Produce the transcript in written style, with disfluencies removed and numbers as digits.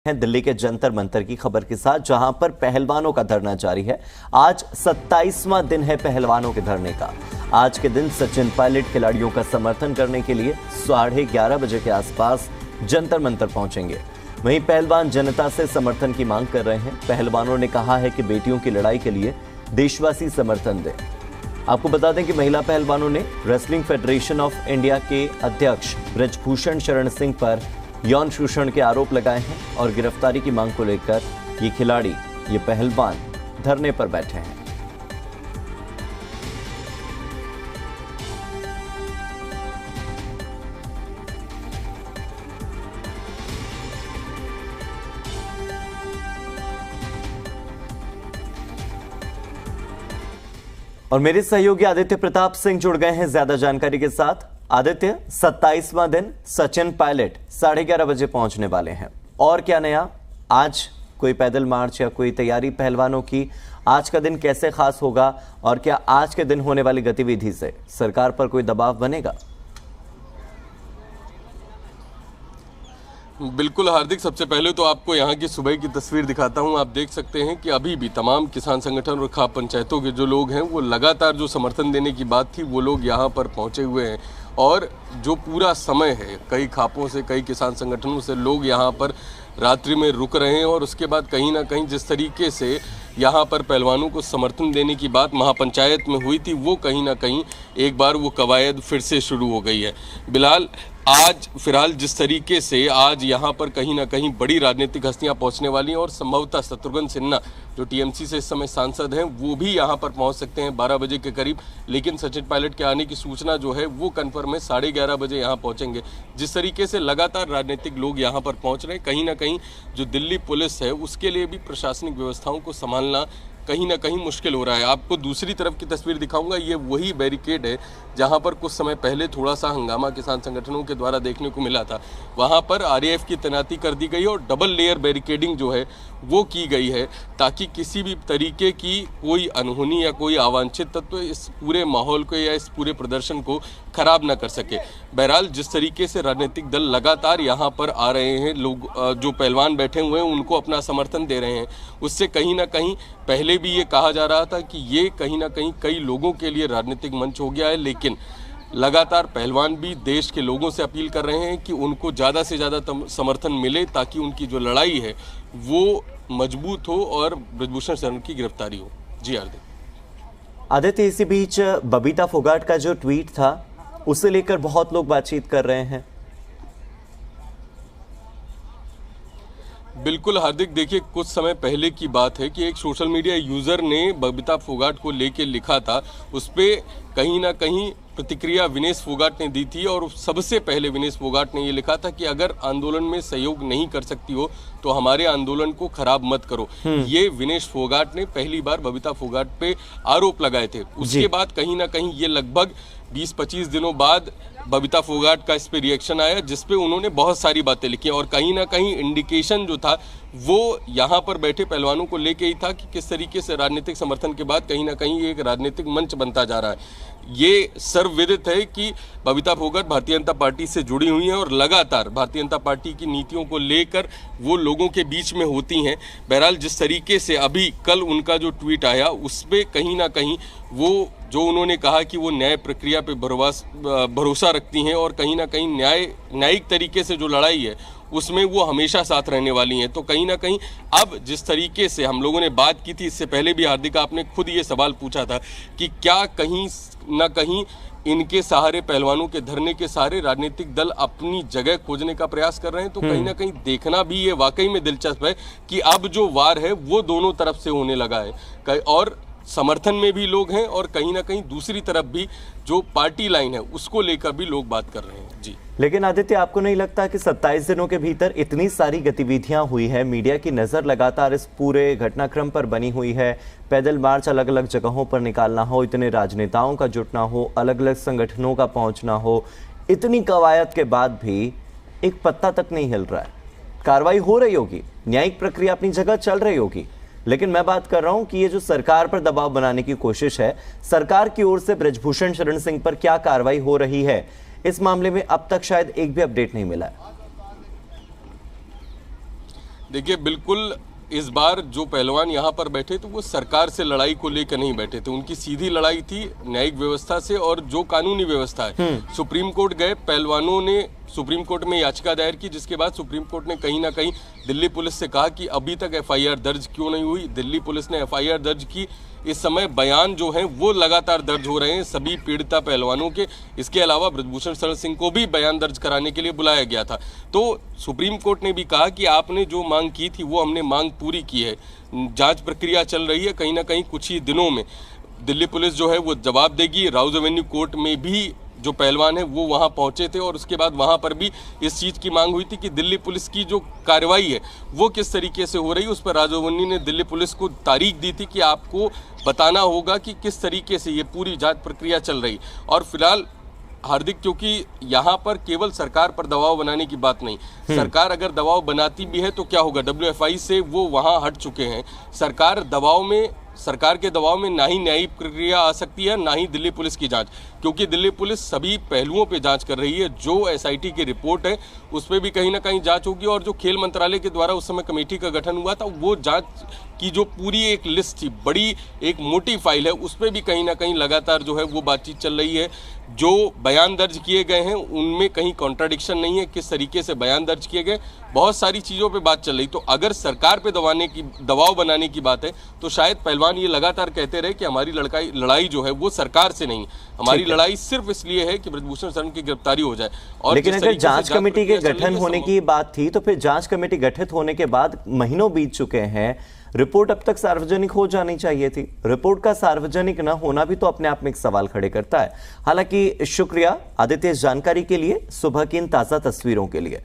हैं दिल्ली के जंतर मंतर की खबर के साथ, जहां पर पहलवानों का धरना जारी है। आज 27वां दिन है पहलवानों के धरने का। आज के दिन सचिन पायलट खिलाड़ियों का समर्थन करने के लिए 11:30 बजे के आसपास जंतर मंतर पहुंचेंगे। वहीं पहलवान जनता से समर्थन की मांग कर रहे हैं। पहलवानों ने कहा है कि बेटियों की लड़ाई के लिए देशवासी समर्थन दें। आपको बता दें कि महिला पहलवानों ने रेसलिंग फेडरेशन ऑफ इंडिया के अध्यक्ष ब्रजभूषण शरण सिंह पर यौन शोषण के आरोप लगाए हैं और गिरफ्तारी की मांग को लेकर ये खिलाड़ी, ये पहलवान धरने पर बैठे हैं। और मेरे सहयोगी आदित्य प्रताप सिंह जुड़ गए हैं ज्यादा जानकारी के साथ। आदित्य, 27वां दिन सचिन पायलट 11:30 बजे पहुंचने वाले हैं, और क्या नया? आज कोई पैदल मार्च या कोई तैयारी पहलवानों की? आज का दिन कैसे खास होगा और क्या आज के दिन होने वाली गतिविधि से सरकार पर कोई दबाव बनेगा? बिल्कुल हार्दिक, सबसे पहले तो आपको यहाँ की सुबह की तस्वीर दिखाता हूँ। आप देख सकते हैं कि अभी भी तमाम किसान संगठन और खाप पंचायतों के जो लोग हैं वो लगातार जो समर्थन देने की बात थी वो लोग यहाँ पर पहुँचे हुए हैं। और जो पूरा समय है, कई खापों से, कई किसान संगठनों से लोग यहाँ पर रात्रि में रुक रहे हैं। और उसके बाद कहीं ना कहीं जिस तरीके से यहाँ पर पहलवानों को समर्थन देने की बात महापंचायत में हुई थी, वो कहीं ना कहीं एक बार वो कवायद फिर से शुरू हो गई है। फिलहाल जिस तरीके से आज यहाँ पर कहीं ना कहीं बड़ी राजनीतिक हस्तियाँ पहुँचने वाली हैं और संभवतः शत्रुघ्न सिन्हा जो टीएमसी से इस समय सांसद हैं वो भी यहाँ पर पहुँच सकते हैं 12 बजे के करीब। लेकिन सचिन पायलट के आने की सूचना जो है वो कन्फर्म है, 11:30 बजे यहाँ पहुँचेंगे। जिस तरीके से लगातार राजनीतिक लोग यहाँ पर पहुँच रहे हैं, कहीं ना कहीं जो दिल्ली पुलिस है उसके लिए भी प्रशासनिक व्यवस्थाओं को संभालना कहीं ना कहीं मुश्किल हो रहा है। आपको दूसरी तरफ की तस्वीर दिखाऊंगा। ये वही बैरिकेड है जहां पर कुछ समय पहले थोड़ा सा हंगामा किसान संगठनों के द्वारा देखने को मिला था। वहां पर आरएएफ की तैनाती कर दी गई और डबल लेयर बैरिकेडिंग जो है वो की गई है, ताकि किसी भी तरीके की कोई अनहोनी या कोई अवांछित तत्व इस पूरे माहौल को या इस पूरे प्रदर्शन को खराब ना कर सके। बहरहाल जिस तरीके से राजनीतिक दल लगातार यहाँ पर आ रहे हैं, लोग जो पहलवान बैठे हुए हैं उनको अपना समर्थन दे रहे हैं, उससे कहीं ना कहीं पहले भी ये कहा जा रहा था कि ये कहीं ना कहीं कई लोगों के लिए राजनीतिक मंच हो गया है। लेकिन लगातार पहलवान भी देश के लोगों से अपील कर रहे हैं कि उनको ज़्यादा से ज़्यादा समर्थन मिले, ताकि उनकी जो लड़ाई है वो मजबूत हो और ब्रजभूषण शरण की गिरफ्तारी हो। जी हार्दिक। आदित्य, इसी बीच बबीता फोगाट का जो ट्वीट था उसे लेकर बहुत लोग बातचीत कर रहे हैं। बिल्कुल हार्दिक, देखिए कुछ समय पहले की बात है कि एक सोशल मीडिया यूज़र ने बबीता फोगाट को लेके लिखा था। उस पर कहीं ना कहीं प्रतिक्रिया विनेश फोगाट ने दी थी और सबसे पहले विनेश फोगाट ने ये लिखा था कि अगर आंदोलन में सहयोग नहीं कर सकती हो तो हमारे आंदोलन को खराब मत करो। ये विनेश फोगाट ने पहली बार बबीता फोगाट पे आरोप लगाए थे। उसके बाद कहीं ना कहीं ये लगभग 20-25 दिनों बाद बबीता फोगाट का इस पे रिएक्शन आया, जिसपे उन्होंने बहुत सारी बातें लिखी और कहीं ना कहीं इंडिकेशन जो था वो यहाँ पर बैठे पहलवानों को लेके ही था कि किस तरीके से राजनीतिक समर्थन के बाद कहीं ना कहीं एक राजनीतिक मंच बनता जा रहा है। ये सर्वविदित है कि बबीता फोगाट भारतीय जनता पार्टी से जुड़ी हुई हैं और लगातार भारतीय जनता पार्टी की नीतियों को लेकर वो लोगों के बीच में होती हैं। बहरहाल जिस तरीके से अभी कल उनका जो ट्वीट आया उस पर कहीं ना कहीं वो जो उन्होंने कहा कि वो न्याय प्रक्रिया पे भरोसा रखती हैं और कहीं ना कहीं न्यायिक तरीके से जो लड़ाई है उसमें वो हमेशा साथ रहने वाली हैं। तो कहीं ना कहीं अब जिस तरीके से हम लोगों ने बात की थी, इससे पहले भी हार्दिक आपने खुद ये सवाल पूछा था कि क्या कहीं ना कहीं इनके सहारे, पहलवानों के धरने के सहारे राजनीतिक दल अपनी जगह खोजने का प्रयास कर रहे हैं। तो कहीं ना कहीं देखना भी ये वाकई में दिलचस्प है कि अब जो वार है वो दोनों तरफ से होने लगा है और समर्थन में भी लोग हैं और कहीं ना कहीं दूसरी तरफ भी जो पार्टी लाइन है उसको लेकर भी लोग बात कर रहे हैं। जी, लेकिन आदित्य, आपको नहीं लगता कि 27 दिनों के भीतर इतनी सारी गतिविधियां हुई है, मीडिया की नजर लगातार इस पूरे घटनाक्रम पर बनी हुई है, पैदल मार्च अलग अलग जगहों पर निकालना हो, इतने राजनेताओं का जुटना हो, अलग अलग संगठनों का पहुंचना हो, इतनी कवायद के बाद भी एक पत्ता तक नहीं हिल रहा है। कार्रवाई हो रही होगी, न्यायिक प्रक्रिया अपनी जगह चल रही होगी, लेकिन मैं बात कर रहा हूं कि ये जो सरकार पर दबाव बनाने की कोशिश है, सरकार की ओर से ब्रजभूषण शरण सिंह पर क्या कार्रवाई हो रही है, इस मामले में अब तक शायद एक भी अपडेट नहीं मिला है। देखिए, बिल्कुल इस बार जो पहलवान यहाँ पर बैठे तो वो सरकार से लड़ाई को लेकर नहीं बैठे थे। उनकी सीधी लड़ाई थी न्यायिक व्यवस्था से और जो कानूनी व्यवस्था है। सुप्रीम कोर्ट गए, पहलवानों ने सुप्रीम कोर्ट में याचिका दायर की, जिसके बाद सुप्रीम कोर्ट ने कहीं ना कहीं दिल्ली पुलिस से कहा कि अभी तक एफआईआर दर्ज क्यों नहीं हुई। दिल्ली पुलिस ने एफआईआर दर्ज की। इस समय बयान जो हैं वो लगातार दर्ज हो रहे हैं सभी पीड़िता पहलवानों के। इसके अलावा ब्रजभूषण शरण सिंह को भी बयान दर्ज कराने के लिए बुलाया गया था। तो सुप्रीम कोर्ट ने भी कहा कि आपने जो मांग की थी वो हमने मांग पूरी की है। जांच प्रक्रिया चल रही है, कहीं ना कहीं कुछ ही दिनों में दिल्ली पुलिस जो है वो जवाब देगी। राउज एवेन्यू कोर्ट में भी जो पहलवान है वो वहां पहुंचे थे और उसके बाद वहां पर भी इस चीज़ की मांग हुई थी कि दिल्ली पुलिस की जो कार्रवाई है वो किस तरीके से हो रही है। उस पर राउज एवेन्यू ने दिल्ली पुलिस को तारीख दी थी कि आपको बताना होगा कि किस तरीके से ये पूरी जांच प्रक्रिया चल रही। और फिलहाल हार्दिक, क्योंकि यहाँ पर केवल सरकार पर दबाव बनाने की बात नहीं, सरकार अगर दबाव बनाती भी है तो क्या होगा, WFI से वो वहाँ हट चुके हैं। सरकार के दबाव में ना ही न्यायिक प्रक्रिया आ सकती है ना ही दिल्ली पुलिस की जांच, क्योंकि दिल्ली पुलिस सभी पहलुओं पे जांच कर रही है। जो SIT की रिपोर्ट है उस पर भी कहीं ना कहीं जांच होगी और जो खेल मंत्रालय के द्वारा उस समय कमेटी का गठन हुआ था वो जांच की जो पूरी एक लिस्ट थी, बड़ी एक मोटी फाइल है, उस पर भी कहीं ना कहीं लगातार जो है वो बातचीत चल रही है। जो बयान दर्ज किए गए हैं उनमें कहीं कॉन्ट्राडिक्शन नहीं है, किस तरीके से बयान दर्ज किए गए, बहुत सारी चीज़ों पे बात चल रही। तो अगर सरकार पे दबाव बनाने की बात है तो शायद पहलवान ये लगातार कहते रहे कि हमारी लड़ाई जो है वो सरकार से नहीं, हमारी लड़ाई सिर्फ इसलिए है कि ब्रजभूषण शरण की गिरफ्तारी हो जाए। और लेकिन अगर जांच कमेटी के गठन होने की बात थी तो फिर जांच कमेटी गठित होने के बाद महीनों बीत चुके हैं, रिपोर्ट अब तक सार्वजनिक हो जानी चाहिए थी। रिपोर्ट का सार्वजनिक न होना भी तो अपने आप में एक सवाल खड़े करता है। हालांकि शुक्रिया आदित्य इस जानकारी के लिए, सुबह की इन ताजा तस्वीरों के लिए।